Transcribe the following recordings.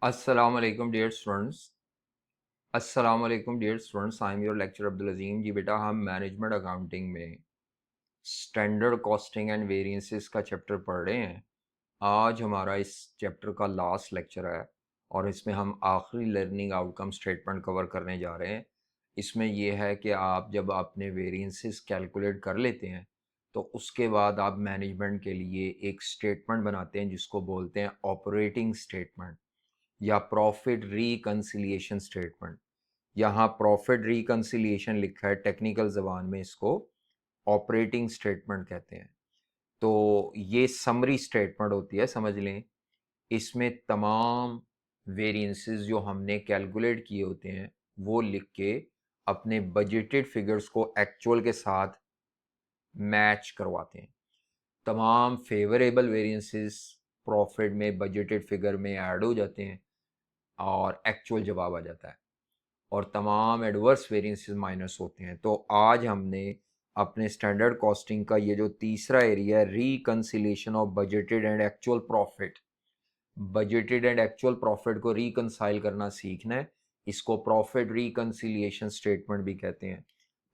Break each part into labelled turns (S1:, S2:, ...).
S1: अस्सलाम वालेकुम dear students. I am your lecture Abdul Azeem ji. बेटा हम मैनेजमेंट अकाउंटिंग में स्टैंडर्ड कॉस्टिंग एंड वेरिएंसेस का चैप्टर पढ़ रहे हैं। आज हमारा इस चैप्टर का लास्ट लेक्चर है और इसमें हम आखिरी लर्निंग आउटकम स्टेटमेंट कवर करने जा रहे हैं। इसमें यह है कि आप जब अपने वेरिएंसेस कैलकुलेट कर लेते हैं तो उसके बाद आप मैनेजमेंट के लिए एक स्टेटमेंट बनाते हैं जिसको बोलते हैं ऑपरेटिंग स्टेटमेंट या प्रॉफिट रिकंसिलिएशन स्टेटमेंट। यहाँ प्रॉफिट रिकंसिलिएशन लिखा है, टेक्निकल ज़बान में इसको ऑपरेटिंग स्टेटमेंट कहते हैं। तो ये समरी स्टेटमेंट होती है, समझ लें। इसमें तमाम वेरिएंसेस जो हमने कैलकुलेट किए होते हैं वो लिख के अपने बजटेड फिगर्स को एक्चुअल के साथ मैच करवाते हैं। तमाम फेवरेबल वेरिएंसेस प्रॉफिट में बजटेड फिगर में ऐड हो जाते हैं और एक्चुअल जवाब आ जाता है और तमाम एडवर्स वेरिएंसेस माइनस होते हैं। तो आज हमने अपने स्टैंडर्ड कॉस्टिंग का ये जो तीसरा एरिया है, reconciliation of budgeted and actual profit, budgeted and actual profit को रिकंसाइल करना सीखना है। इसको प्रॉफिट रिकंसिलिएशन स्टेटमेंट भी कहते हैं।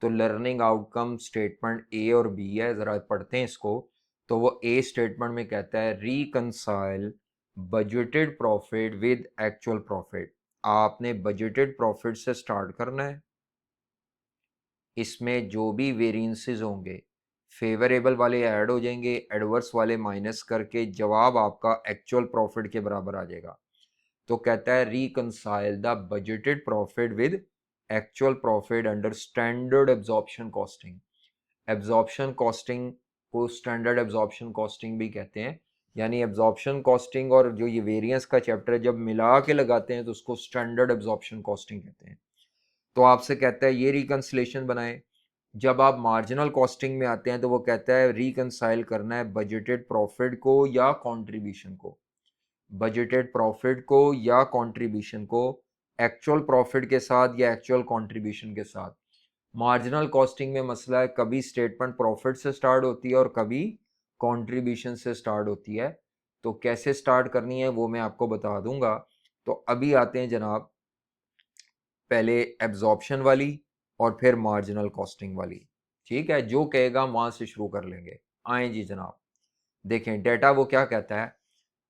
S1: तो लर्निंग आउटकम स्टेटमेंट ए और बी है, ज़रा पढ़ते हैं इसको। तो वो ए स्टेटमेंट में कहता है reconcile budgeted profit with actual profit. आपने बजटेड प्रॉफिट से स्टार्ट करना है। इसमें जो भी वेरिएंसेस होंगे फेवरेबल वाले ऐड हो जाएंगे, एडवर्स वाले माइनस करके जवाब आपका एक्चुअल प्रॉफिट के बराबर आ जाएगा। तो कहता है reconcile the budgeted profit with actual profit under standard absorption costing. Absorption costing को स्टैंडर्ड एब्जॉर्प्शन कॉस्टिंग भी कहते हैं। यानी एब्जॉर्प्शन कॉस्टिंग और जो ये वेरिएंस का चैप्टर है जब मिला के लगाते हैं तो उसको स्टैंडर्ड एब्जॉर्प्शन कॉस्टिंग कहते हैं। तो आपसे कहता है ये रिकंसिलेशन बनाए। जब आप मार्जिनल कॉस्टिंग में आते हैं तो वो कहता है रिकंसाइल करना है बजटेड प्रॉफिट को या कंट्रीब्यूशन को, बजटेड प्रॉफिट को या कंट्रीब्यूशन को एक्चुअल प्रॉफिट के साथ या एक्चुअल कंट्रीब्यूशन के साथ। मार्जिनल कॉस्टिंग में मसला है, कभी स्टेटमेंट प्रॉफिट से स्टार्ट होती है और कभी कंट्रीब्यूशन से स्टार्ट होती है। तो कैसे स्टार्ट करनी है वो मैं आपको बता दूंगा। तो अभी आते हैं जनाब पहले एब्जॉर्प्शन वाली और फिर मार्जिनल कॉस्टिंग वाली। ठीक है, जो कहेगा वहां से शुरू कर लेंगे। आए जी जनाब, देखें डेटा वो क्या कहता है।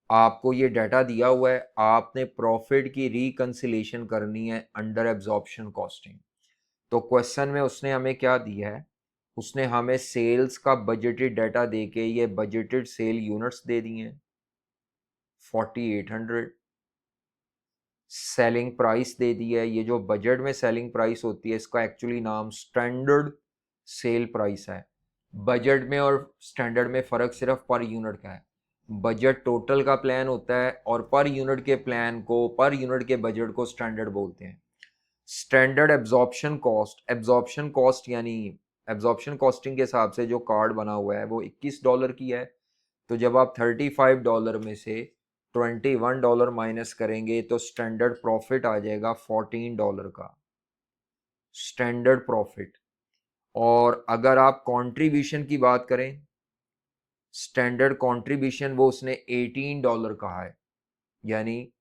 S1: आपको ये डाटा दिया हुआ है, आपने प्रॉफिट की रिकंसिलेशन करनी है अंडर एब्जॉर्प्शन कॉस्टिंग। तो क्वेश्चन में उसने हमें क्या दिया है, उसने हमें सेल्स का बजटेड डाटा दे के ये बजटेड सेल यूनिट्स दे दिए हैं 4800। सेलिंग प्राइस दे दी है, ये जो बजट में सेलिंग प्राइस होती है इसका एक्चुअली नाम स्टैंडर्ड सेल प्राइस है। बजट में और स्टैंडर्ड में फ़र्क सिर्फ पर यूनिट का है। बजट टोटल का प्लान होता है और पर यूनिट के प्लान को, पर यूनिट के बजट को स्टैंडर्ड बोलते हैं। Standard absorption cost, absorption cost यानी एब्जॉर्प्शन कॉस्टिंग के हिसाब से जो कार्ड बना हुआ है वो $21 की है। तो जब आप $35 में से $21 माइनस करेंगे तो स्टैंडर्ड प्रॉफिट आ जाएगा $14 का स्टैंडर्ड प्रॉफिट। और अगर आप कंट्रीब्यूशन की बात करें, स्टैंडर्ड कंट्रीब्यूशन वो उसने $18 कहा है, यानी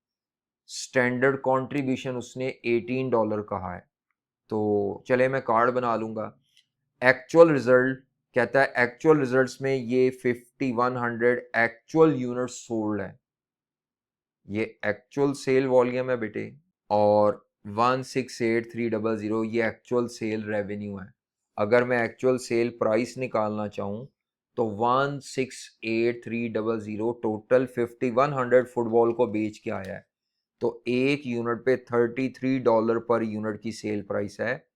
S1: स्टैंडर्ड कंट्रीब्यूशन उसने $18 कहा है। तो चले मैं कार्ड बना लूंगा। एक्चुअल रिजल्ट कहता है एक्चुअल रिजल्ट्स में ये 5100 एक्चुअल यूनिट सोल्ड है, ये एक्चुअल सेल वॉल्यूम है बेटे। और 168300 ये एक्चुअल सेल रेवेन्यू है। अगर मैं एक्चुअल सेल प्राइस निकालना चाहूँ तो 168300 टोटल 5100 फुटबॉल को बेच के आया है। तो एक यूनिट पे $33 पर यूनिट की सेल प्राइस है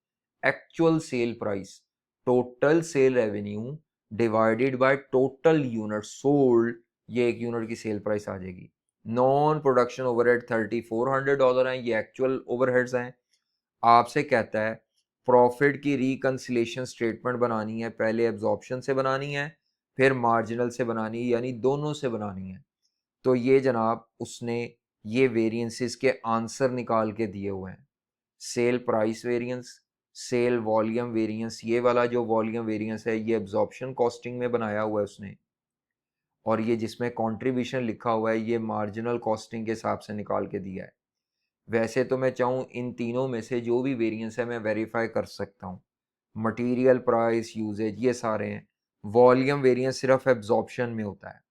S1: actual sale price. Total sale revenue divided by total unit sold, ये एक यूनिट की सेल प्राइस आ जाएगी। नॉन प्रोडक्शन ओवरहेड $3400 हैं, ये एक्चुअल ओवरहेड्स हैं। आपसे कहता है प्रॉफिट की रिकंसिलेशन स्टेटमेंट बनानी है, पहले एब्जॉर्प्शन से बनानी है फिर मार्जिनल से बनानी है, यानी दोनों से बनानी है। तो ये जनाब उसने ये वेरिएंसेस के आंसर निकाल के दिए हुए हैं। Sale price variance, sale volume variance, ये वाला जो वॉल्यूम वेरिएंस है ये एब्जॉर्प्शन कॉस्टिंग में बनाया हुआ है उसने। और ये जिसमें कंट्रीब्यूशन लिखा हुआ है ये मार्जिनल कॉस्टिंग के हिसाब से निकाल के दिया है। वैसे तो मैं चाहूँ इन तीनों में से जो भी वेरिएंस है मैं वेरीफाई कर सकता हूँ, मटेरियल प्राइस, यूजेज, ये सारे हैं। वॉल्यूम वेरिएंस सिर्फ एब्जॉर्प्शन में होता है,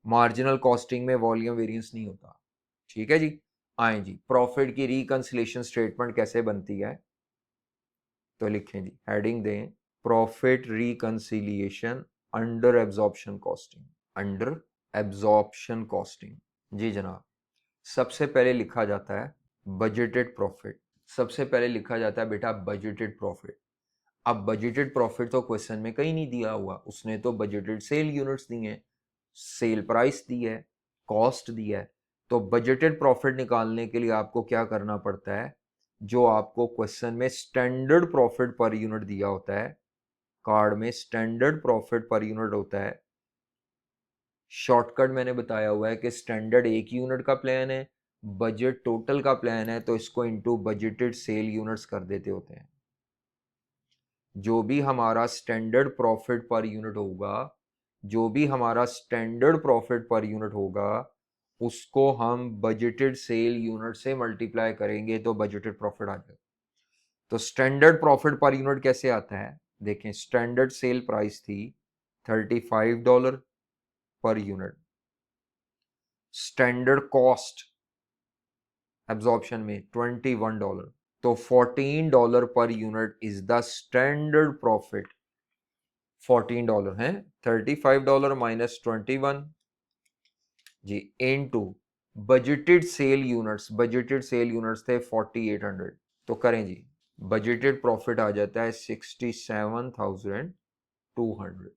S1: मार्जिनल कॉस्टिंग में वॉल्यूम वेरिएंस नहीं होता। ठीक है जी। आए जी, प्रॉफिट की रिकंसिलिएशन स्टेटमेंट कैसे बनती है, तो लिखें जी, हेडिंग दें profit reconciliation under absorption costing, under absorption costing. जी जनाब, सबसे पहले लिखा जाता है बजटेड प्रॉफिट। सबसे पहले लिखा जाता है बेटा बजटेड प्रॉफिट। अब बजटेड प्रॉफिट तो क्वेश्चन में कहीं नहीं दिया हुआ, उसने तो बजटेड सेल यूनिट्स दी हैं, सेल प्राइस दी है, कॉस्ट दी है। तो बजटेड प्रॉफिट निकालने के लिए आपको क्या करना पड़ता है, जो आपको क्वेश्चन में स्टैंडर्ड प्रॉफिट पर यूनिट दिया होता है, कार्ड में स्टैंडर्ड प्रॉफिट पर यूनिट होता है। शॉर्टकट मैंने बताया हुआ है कि स्टैंडर्ड एक यूनिट का प्लान है, बजट टोटल का प्लान है, तो इसको इनटू बजटेड सेल यूनिट्स कर देते होते हैं। जो भी हमारा स्टैंडर्ड प्रॉफिट पर यूनिट होगा, जो भी हमारा स्टैंडर्ड प्रॉफिट पर यूनिट होगा, उसको हम बजटेड सेल यूनिट से मल्टीप्लाई करेंगे तो बजटेड प्रॉफिट आ जाएगा। तो स्टैंडर्ड प्रॉफिट पर यूनिट कैसे आता है, देखें, स्टैंडर्ड सेल प्राइस थी $35 per unit, standard cost absorption में $21, तो $14 पर unit is the standard profit. $14 है, $35 माइनस 21 जी, into budgeted sale units, budgeted sale units थे 4800, तो करें जी, बजटेड प्रॉफिट आ जाता है 67,200।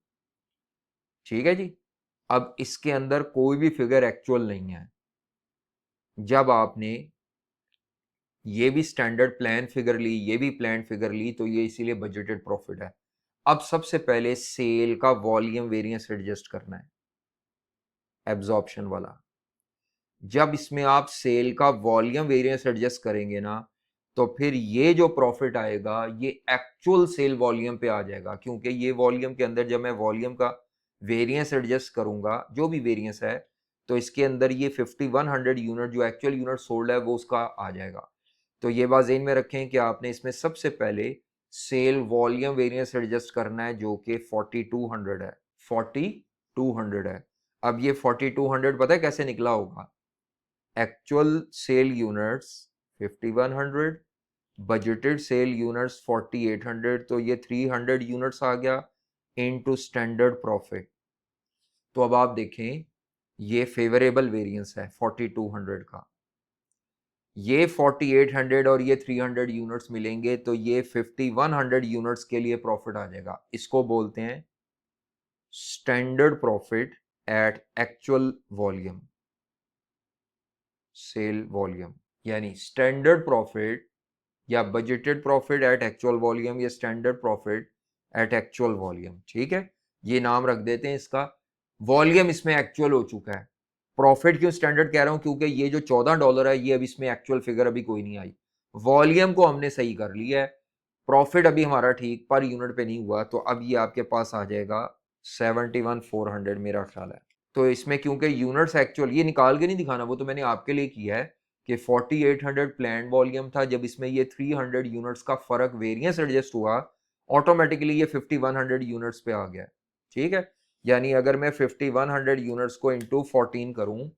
S1: ठीक है जी। अब इसके अंदर कोई भी फिगर एक्चुअल नहीं है। जब आपने ये भी स्टैंडर्ड प्लान फिगर ली, ये भी प्लान फिगर ली, तो ये इसीलिए बजटेड प्रॉफिट है। अब सबसे पहले सेल का वॉल्यूम वेरिएंस एडजस्ट करना है, एब्जॉर्प्शन वाला। जब इसमें आप सेल का वॉल्यूम वेरिएंस एडजस्ट करेंगे ना, तो फिर ये जो प्रॉफिट आएगा ये एक्चुअल सेल वॉल्यूम पे आ जाएगा, क्योंकि ये वॉल्यूम के अंदर जब मैं वॉल्यूम का वेरिएंस एडजस्ट करूंगा, जो भी वेरिएंस है, तो इसके अंदर ये 5100 यूनिट जो एक्चुअल यूनिट सोल्ड है वो उसका आ जाएगा। तो ये बात ज़हन में रखें कि आपने इसमें सबसे पहले सेल वॉल्यूम वेरिएंस एडजस्ट करना है, जो कि 4200 है, 4200 है। अब ये 4200 पता है कैसे निकला होगा, actual sale units 5100, budgeted sale units 4800, तो ये 300 यूनिट्स आ गया इनटू स्टैंडर्ड प्रॉफिट। तो अब आप देखें ये फेवरेबल वेरिएंस है 4200 का, ये 4800 और ये 300 यूनिट्स मिलेंगे तो ये 5100 यूनिट्स के लिए प्रॉफिट आ जाएगा। इसको बोलते हैं standard profit at actual volume, sale volume, यानी स्टैंडर्ड प्रॉफिट या budgeted profit at actual volume या standard profit at actual volume. ठीक है, ये नाम रख देते हैं इसका। वॉल्यूम इसमें एक्चुअल हो चुका है, प्रॉफिट क्यों स्टैंडर्ड कह रहा हूं, क्योंकि ये जो $14 है ये अभी इसमें एक्चुअल फिगर अभी कोई नहीं आई, वॉल्यूम को हमने सही कर लिया है, प्रॉफिट अभी हमारा ठीक पर यूनिट पे नहीं हुआ, तो अब ये आपके पास आ जाएगा 71,400 मेरा ख्याल है। तो इसमें क्योंकि यूनिट्स एक्चुअल ये निकाल के नहीं दिखाना, वो तो मैंने आपके लिए किया है कि 4800 प्लान वॉल्यूम था, जब इसमें ये 300 यूनिट्स का फर्क वेरिएंस एडजस्ट हुआ, ऑटोमेटिकली ये 5100 यूनिट्स पे आ गया। ठीक है, यानी अगर मैं 5100 यूनिट्स को इंटू 14 करूं,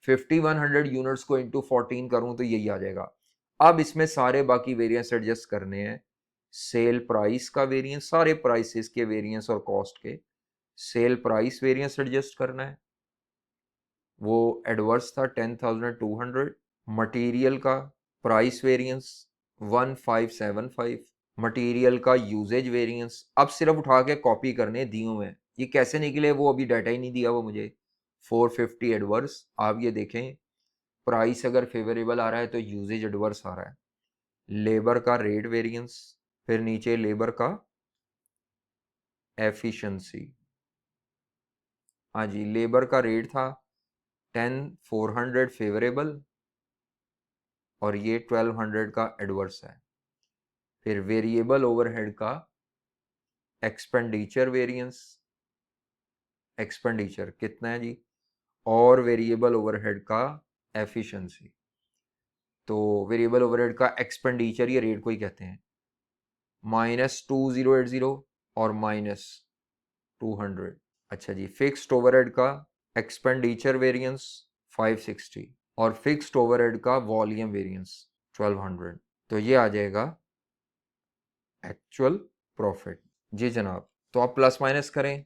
S1: 5100 यूनिट्स को इंटू 14 करूं तो यही आ जाएगा। अब इसमें सारे बाकी वेरिएंस एडजस्ट करने हैं, सेल प्राइस का वेरिएंस, सारे प्राइसेस के वेरिएंस और कॉस्ट के, सेल प्राइस वेरिएंस एडजस्ट करना है, वो एडवर्स था 10,200। मटेरियल का प्राइस वेरिएंस 1575, मटेरियल का यूजेज वेरिएंस, अब सिर्फ उठा के कॉपी करने दिए हुए हैं, ये कैसे निकले वो अभी डाटा ही नहीं दिया वो मुझे। 450 एडवर्स, आप ये देखें प्राइस अगर फेवरेबल आ रहा है तो यूजेज एडवर्स आ रहा है। लेबर का रेट वेरिएंस, फिर नीचे लेबर का एफिशिएंसी। हाँ जी, लेबर का रेट था 10,400 फेवरेबल और ये 1200 का एडवर्स है। फिर वेरिएबल ओवरहेड का एक्सपेंडिचर वेरिएंस, एक्सपेंडिचर कितना है जी, और वेरिएबल ओवरहेड का एफिशिएंसी। तो वेरिएबल ओवरहेड का एक्सपेंडिचर ये रेट को ही कहते हैं, -2080 और -200। अच्छा जी, फिक्स्ड ओवरहेड का एक्सपेंडिचर वेरिएंस 560 और फिक्स्ड ओवरहेड का वॉल्यूम वेरिएंस 1200। तो ये आ जाएगा एक्चुअल प्रॉफिट। जी जनाब, तो आप प्लस माइनस करें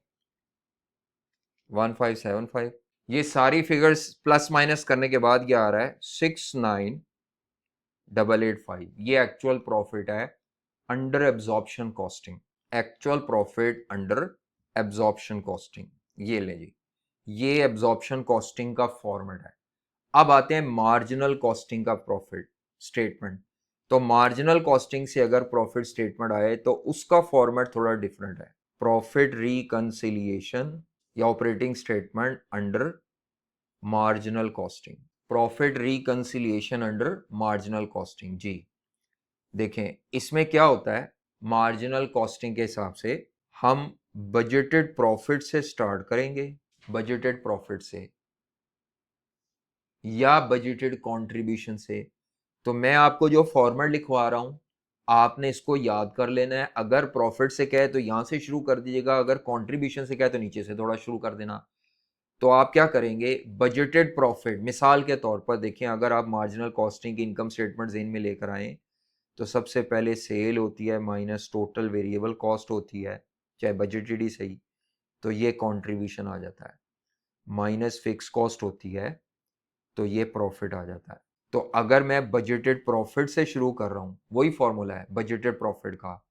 S1: 1575, ये सारी फिगर्स प्लस माइनस करने के बाद क्या आ रहा है 69885। ये एक्चुअल प्रॉफिट है under absorption costing. Actual profit under absorption costing, ये ले जी, ये एब्जॉर्प्शन कॉस्टिंग का फॉर्मेट है। अब आते हैं मार्जिनल कॉस्टिंग का प्रॉफिट स्टेटमेंट। तो मार्जिनल कॉस्टिंग से अगर प्रॉफिट स्टेटमेंट आए तो उसका फॉर्मेट थोड़ा डिफरेंट है। प्रॉफिट रिकंसिलिएशन या operating statement under marginal costing. Profit reconciliation under marginal costing. जी देखें, इसमें क्या होता है, मार्जिनल कॉस्टिंग के हिसाब से हम बजटेड प्रॉफिट से स्टार्ट करेंगे, बजटेड प्रॉफिट से या बजटेड कंट्रीब्यूशन से। तो मैं आपको जो फॉर्मेट लिखवा रहा हूं, आपने इसको याद कर लेना है। अगर प्रॉफिट से कहे तो यहां से शुरू कर दीजिएगा, अगर कंट्रीब्यूशन से कहे तो नीचे से थोड़ा शुरू कर देना। तो आप क्या करेंगे, बजटेड प्रॉफिट, मिसाल के तौर पर देखें, अगर आप मार्जिनल कॉस्टिंग की इनकम स्टेटमेंट ज़हन में लेकर आए तो सबसे पहले सेल होती है माइनस टोटल वेरिएबल कॉस्ट होती है, चाहे बजटेड ही सही, तो ये कंट्रीब्यूशन आ जाता है, माइनस फिक्स कॉस्ट होती है, तो ये प्रॉफिट आ जाता है। तो अगर मैं बजटेड प्रॉफिट से शुरू कर रहा हूं, वही फॉर्मूला है बजटेड प्रॉफिट का,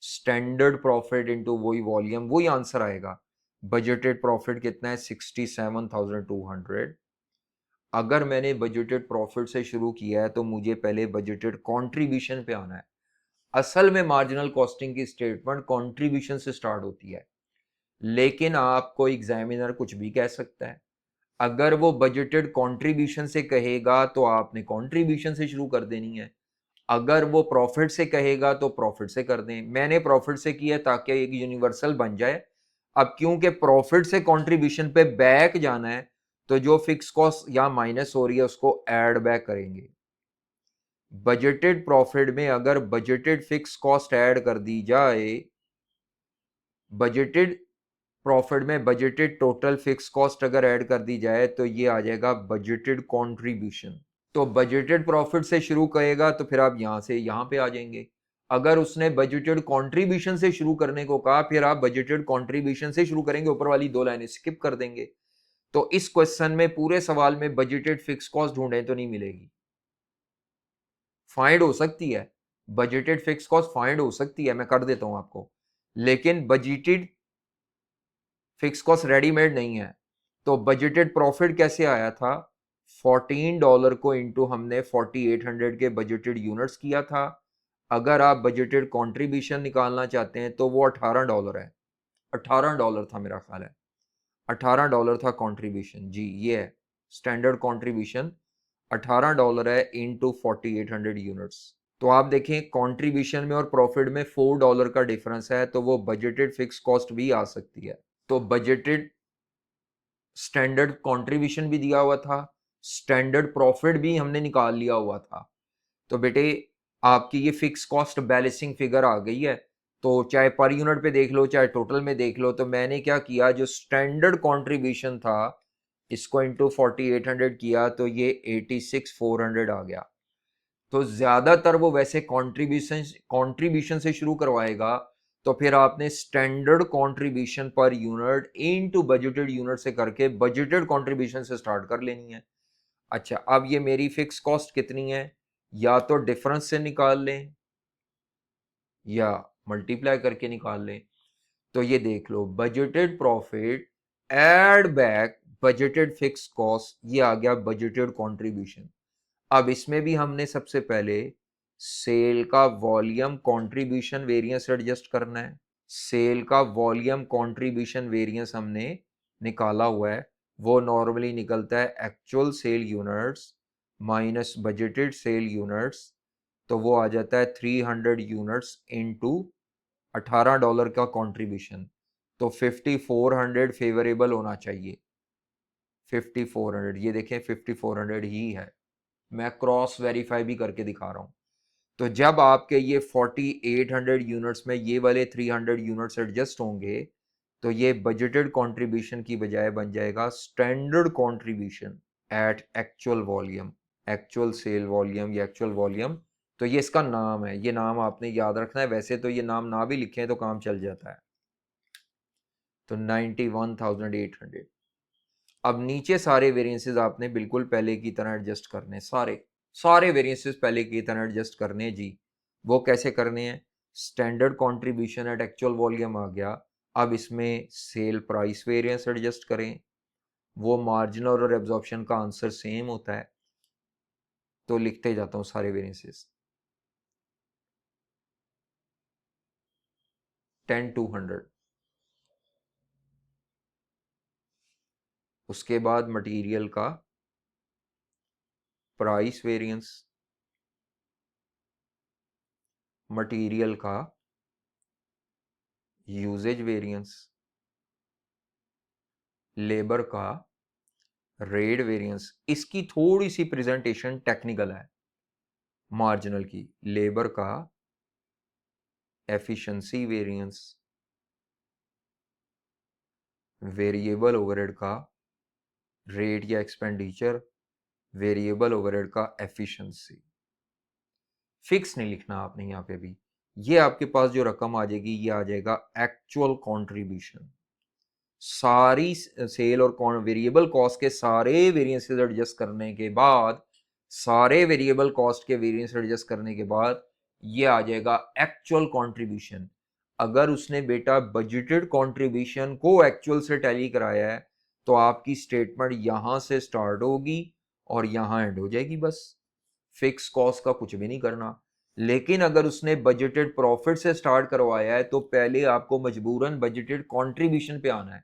S1: स्टैंडर्ड प्रॉफिट इनटू वही वॉल्यूम, वही आंसर आएगा। बजटेड प्रॉफिट कितना है 67,200। अगर मैंने बजटेड प्रॉफिट से शुरू किया है तो मुझे पहले बजटेड कंट्रीब्यूशन पे आना है। असल में मार्जिनल कॉस्टिंग की स्टेटमेंट कंट्रीब्यूशन से स्टार्ट होती है, लेकिन आपको एग्जामिनर कुछ भी कह सकता है। अगर वो बजटेड कंट्रीब्यूशन से कहेगा तो आपने कंट्रीब्यूशन से शुरू कर देनी है, अगर वो प्रॉफिट से कहेगा तो प्रॉफिट से कर दें। मैंने प्रॉफिट से किया ताकि एक यूनिवर्सल बन जाए। अब क्योंकि प्रॉफिट से कंट्रीब्यूशन पे बैक जाना है, तो जो फिक्स कॉस्ट या माइनस हो रही है उसको ऐड बैक करेंगे। बजटेड प्रॉफिट में अगर बजटेड फिक्स कॉस्ट ऐड कर दी जाए, बजटेड प्रॉफिट में बजटेड टोटल फिक्स कॉस्ट अगर ऐड कर दी जाए तो ये आ जाएगा बजटेड कंट्रीब्यूशन। तो बजटेड प्रॉफिट से शुरू करेगा तो फिर आप यहां से यहां पे आ जाएंगे। अगर उसने बजटेड कंट्रीब्यूशन से शुरू करने को कहा, फिर आप बजटेड कंट्रीब्यूशन से शुरू करेंगे, ऊपर वाली दो लाइनें स्किप कर देंगे। तो इस क्वेश्चन में पूरे सवाल में बजटेड फिक्स कॉस्ट ढूंढे तो नहीं मिलेगी। फाइंड हो सकती है, बजटेड फिक्स कॉस्ट फाइंड हो सकती है, मैं कर देता हूं आपको, लेकिन बजटेड फिक्स कॉस्ट रेडीमेड नहीं है। तो बजटेड प्रॉफिट कैसे आया था, $14 को इंटू हमने 4800 के बजटेड यूनिट्स किया था। अगर आप बजटेड कंट्रीब्यूशन निकालना चाहते हैं तो वो $18 है, $18 था मेरा ख्याल है, $18 था कंट्रीब्यूशन। जी ये है स्टैंडर्ड कंट्रीब्यूशन, $18 है इंटू 4800 यूनिट्स। तो आप देखें कंट्रीब्यूशन में और प्रॉफिट में $4 का डिफरेंस है, तो वो बजटेड फिक्स कॉस्ट भी आ सकती है। तो बजटेड स्टैंडर्ड कंट्रीब्यूशन भी दिया हुआ था, स्टैंडर्ड प्रॉफिट भी हमने निकाल लिया हुआ था। तो बेटे आपकी ये फिक्स कॉस्ट बैलेंसिंग फिगर आ गई है। तो चाहे पर यूनिट पे देख लो चाहे टोटल में देख लो, तो मैंने क्या किया, जो स्टैंडर्ड कंट्रीब्यूशन था इसको इंटू 4800 किया तो ये 86,400 आ गया। तो ज्यादातर वो वैसे कंट्रीब्यूशन से शुरू करवाएगा, तो फिर आपने standard contribution per unit into budgeted unit से करके बजटेड कंट्रीब्यूशन से स्टार्ट कर लेनी है। अच्छा, अब ये मेरी फिक्स कॉस्ट कितनी है, या तो डिफरेंस से निकाल लें या मल्टीप्लाई करके निकाल लें। तो ये देख लो, budgeted profit add back budgeted fix cost, ये आ गया बजटेड कंट्रीब्यूशन। अब इसमें भी हमने सबसे पहले सेल का वॉल्यूम कंट्रीब्यूशन वेरिएंस एडजस्ट करना है। सेल का वॉल्यूम कंट्रीब्यूशन वेरिएंस हमने निकाला हुआ है, वो नॉर्मली निकलता है actual sale units minus budgeted sale units. तो वो आ जाता है 300 यूनिट्स इनटू $18 का कंट्रीब्यूशन। तो 5400 फेवरेबल होना चाहिए। 5400, ये देखें 5400 ही है, मैं क्रॉस वेरीफाई भी करके दिखा रहा हूँ। तो जब आपके ये 4800 यूनिट्स में ये वाले 300 यूनिट्स एडजस्ट होंगे तो ये बजटेड कंट्रीब्यूशन की बजाय बन जाएगा standard contribution at actual volume, actual sale volume या एक्चुअल वॉल्यूम। तो ये इसका नाम है, ये नाम आपने याद रखना है। वैसे तो ये नाम ना भी लिखें तो काम चल जाता है। तो 91,800। अब नीचे सारे वेरिएंसेस आपने बिल्कुल पहले की तरह एडजस्ट करने, सारे सारे वेरिएंसेस पहले की तरह एडजस्ट करने जी। वो कैसे करने हैं? Standard contribution at actual volume आ गया, अब इसमें सेल प्राइस वेरिएंस एडजस्ट करें, वो मार्जिनल और एब्जॉर्प्शन का आंसर सेम होता है। तो लिखते जाता हूँ सारे वेरिएंसेस। 10,200, उसके बाद मटेरियल का प्राइस वेरिएंस, मटेरियल का यूजेज वेरिएंस, लेबर का रेट वेरिएंस। इसकी थोड़ी सी प्रेजेंटेशन टेक्निकल है मार्जिनल की। लेबर का एफिशिएंसी वेरिएंस, वेरिएबल ओवरहेड का रेट या एक्सपेंडिचर, वेरिएबल ओवरहेड का एफिशिएंसी। फिक्स नहीं लिखना आपने यहाँ पे भी। ये आपके पास जो रकम आ जाएगी ये आ जाएगा एक्चुअल कंट्रीब्यूशन। सारी सेल और वेरिएबल कॉस्ट के सारे वेरिएंसेस एडजस्ट करने के बाद, सारे वेरिएबल कॉस्ट के वेरिएंस एडजस्ट करने के बाद ये आ जाएगा एक्चुअल कंट्रीब्यूशन। अगर उसने बेटा बजटेड कंट्रीब्यूशन को एक्चुअल से टैली कराया है तो आपकी स्टेटमेंट यहां से स्टार्ट होगी और यहां एंड हो जाएगी, बस। फिक्स कॉस्ट का कुछ भी नहीं करना। लेकिन अगर उसने बजटेड प्रॉफिट से स्टार्ट करवाया है तो पहले आपको मजबूरन बजटेड कंट्रीब्यूशन पे आना है,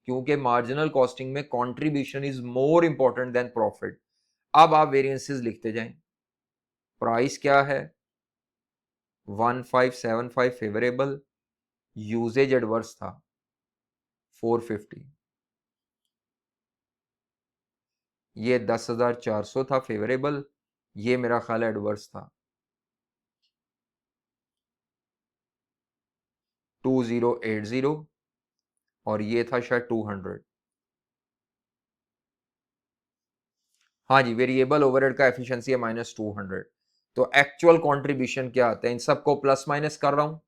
S1: क्योंकि मार्जिनल कॉस्टिंग में contribution is more important than profit. अब आप वेरिएंसेस लिखते जाएं। प्राइस क्या है? 1575 फेवरेबल, यूजेज एडवर्स था 450, ये 10,400 था फेवरेबल, ये मेरा ख्याल एडवर्स था 2080, और ये था शायद 200। हाँ जी, वेरिएबल ओवरहेड का एफिशिएंसी है -200। तो एक्चुअल कंट्रीब्यूशन क्या आता है? इन सबको प्लस माइनस कर रहा हूं।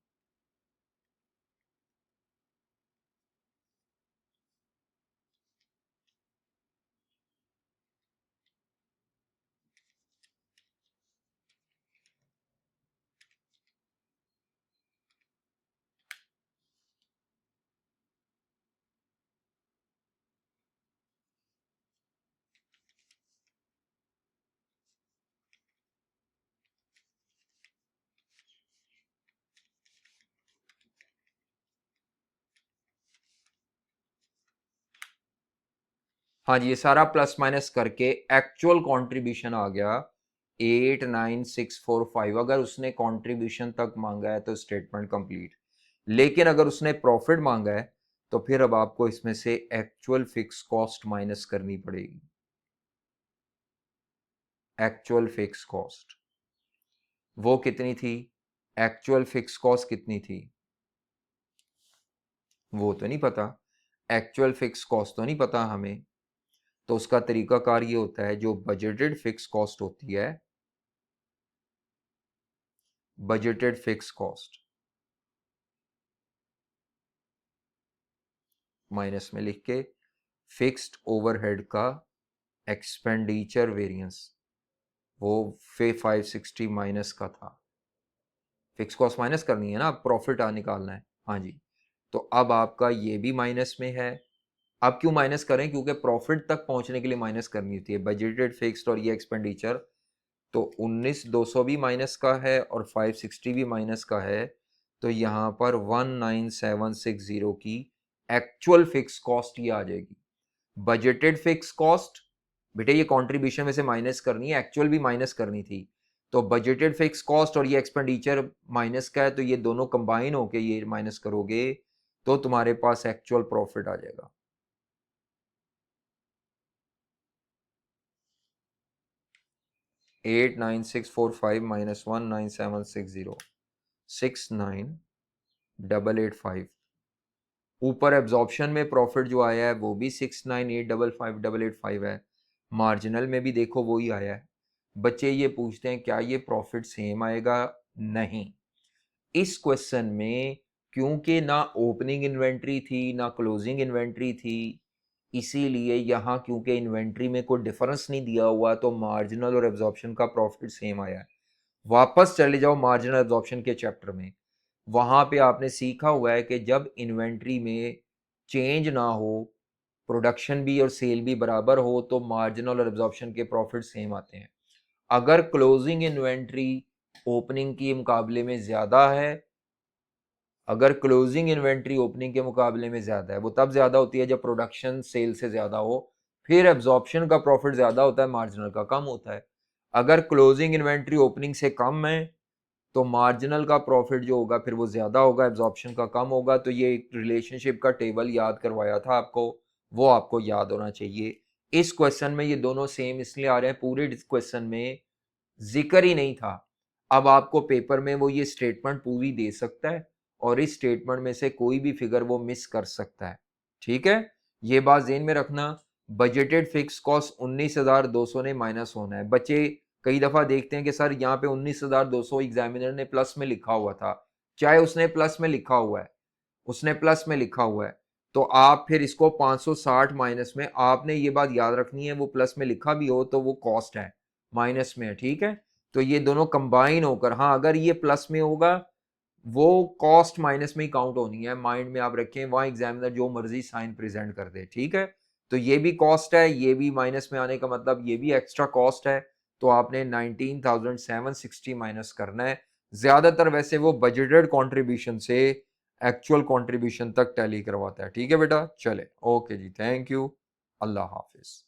S1: हाँ जी, ये सारा प्लस माइनस करके एक्चुअल कंट्रीब्यूशन आ गया 89645। अगर उसने कंट्रीब्यूशन तक मांगा है तो स्टेटमेंट कंप्लीट। लेकिन अगर उसने प्रॉफिट मांगा है तो फिर अब आपको इसमें से एक्चुअल फिक्स कॉस्ट माइनस करनी पड़ेगी। एक्चुअल फिक्स कॉस्ट वो कितनी थी? एक्चुअल फिक्स कॉस्ट कितनी थी वो तो नहीं पता। एक्चुअल फिक्स कॉस्ट तो नहीं पता हमें। तो उसका तरीकाकार ये होता है, जो बजटेड फिक्स कॉस्ट होती है, बजटेड फिक्स कॉस्ट माइनस में लिख के फिक्स्ड ओवरहेड का एक्सपेंडिचर वेरिएंस, वो 560 माइनस का था। फिक्स कॉस्ट माइनस करनी है ना, प्रॉफिट निकालना है। हाँ जी, तो अब आपका ये भी माइनस में है। अब क्यों माइनस करें? क्योंकि प्रॉफिट तक पहुंचने के लिए माइनस करनी होती है बजटेड फिक्स्ड और ये एक्सपेंडिचर। तो 19,200 भी माइनस का है और 560 भी माइनस का है। तो यहाँ पर 19,760 की एक्चुअल फिक्स कॉस्ट ये आ जाएगी। बजटेड फिक्स कॉस्ट बेटे ये कंट्रीब्यूशन में से माइनस करनी है, एक्चुअल भी माइनस करनी थी। तो बजटेड फिक्स कॉस्ट और ये एक्सपेंडिचर माइनस का है, तो ये दोनों कंबाइन होके ये माइनस करोगे तो तुम्हारे पास एक्चुअल प्रॉफिट आ जाएगा। $89645 - 19760 69885। ऊपर एब्जॉर्प्शन में प्रॉफिट जो आया है वो भी 69855 है, मार्जिनल में भी देखो वही आया है। बच्चे ये पूछते हैं क्या ये प्रॉफिट सेम आएगा? नहीं। इस क्वेश्चन में क्योंकि ना ओपनिंग इन्वेंट्री थी ना क्लोजिंग इन्वेंट्री थी, इसीलिए यहाँ क्योंकि इन्वेंट्री में कोई डिफरेंस नहीं दिया हुआ तो मार्जिनल और एब्जॉर्प्शन का प्रॉफिट सेम आया है। वापस चले जाओ मार्जिनल एब्जॉर्प्शन के चैप्टर में, वहां पे आपने सीखा हुआ है कि जब इन्वेंट्री में चेंज ना हो, प्रोडक्शन भी और सेल भी बराबर हो, तो मार्जिनल और एब्जॉर्प्शन के प्रॉफिट सेम आते हैं। अगर क्लोजिंग इन्वेंट्री ओपनिंग के मुकाबले में ज्यादा है, अगर क्लोजिंग इन्वेंट्री ओपनिंग के मुकाबले में ज्यादा है, वो तब ज्यादा होती है जब प्रोडक्शन सेल से ज्यादा हो, फिर एब्जॉर्प्शन का प्रॉफिट ज्यादा होता है, मार्जिनल का कम होता है। अगर क्लोजिंग इन्वेंट्री ओपनिंग से कम है तो मार्जिनल का प्रॉफिट जो होगा फिर वो ज्यादा होगा, एब्जॉर्प्शन का कम होगा। तो ये एक रिलेशनशिप का टेबल याद करवाया था आपको, वो आपको याद होना चाहिए। इस क्वेश्चन में ये दोनों सेम इसलिए आ रहे हैं, पूरे क्वेश्चन में जिक्र ही नहीं था। अब आपको पेपर में वो ये स्टेटमेंट पूरी दे सकता है और इस स्टेटमेंट में से कोई भी फिगर वो मिस कर सकता है। ठीक है, ये बात ज़हन में रखना। बजटेड फिक्स कॉस्ट 19,200 ने माइनस होना है। बच्चे कई दफा देखते हैं कि सर यहाँ पे 19,200 एग्जामिनर ने प्लस में लिखा हुआ था, चाहे उसने प्लस में लिखा हुआ है, उसने प्लस में लिखा हुआ है, तो आप फिर इसको 560 माइनस में, आपने ये बात याद रखनी है वो प्लस में लिखा भी हो तो वो कॉस्ट है, माइनस में है। ठीक है, तो ये दोनों कंबाइन होकर, हाँ अगर ये प्लस में होगा वो कॉस्ट माइनस में ही काउंट होनी है, माइंड में आप रखें, वहां एग्जामिनर जो मर्जी साइन प्रेजेंट कर दे। ठीक है, तो ये भी कॉस्ट है, ये भी माइनस में आने का मतलब ये भी एक्स्ट्रा कॉस्ट है, तो आपने 19,760 माइनस करना है। ज्यादातर वैसे वो बजटेड कंट्रीब्यूशन से एक्चुअल कंट्रीब्यूशन तक टैली करवाता है। ठीक है बेटा, चले, ओके जी, थैंक यू, अल्लाह हाफिज।